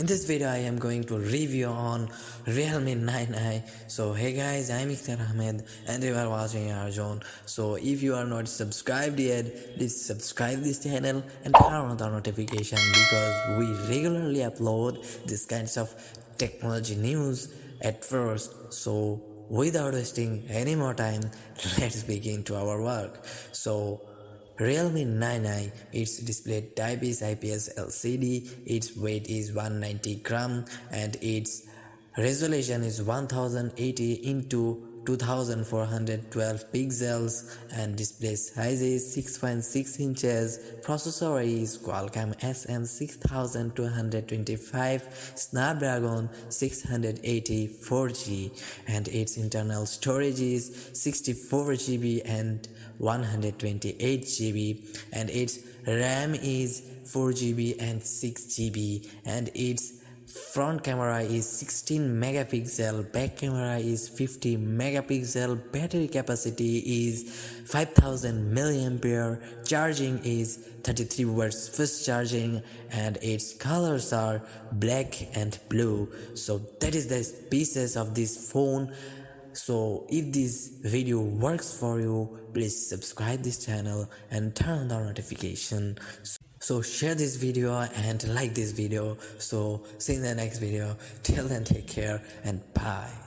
this video I am going to review on Realme 9i. So hey guys, I am Ikhtier and you are watching ARZONE. So if you are not subscribed yet, please subscribe this channel and turn on the notification because we regularly upload this kinds of technology news at first. So without wasting any more time, let's begin to our work. So Realme 9i, its display type is IPS LCD, its weight is 190 gram and its resolution is 1080 into 2412 pixels and display size is 6.6 inches. Processor is Qualcomm SM6225 Snapdragon 680 4G and its internal storage is 64 GB and 128 GB and its RAM is 4 GB and 6 GB and its front camera is 16 megapixel, back camera is 50 megapixel, battery capacity is 5000 milliampere, charging is 33 watts fast charging and its colors are black and blue. So that is the pieces of this phone. So if this video works for you, please subscribe this channel and turn on the notification. So share this video and like this video. So see you in the next video. Till then, take care and bye.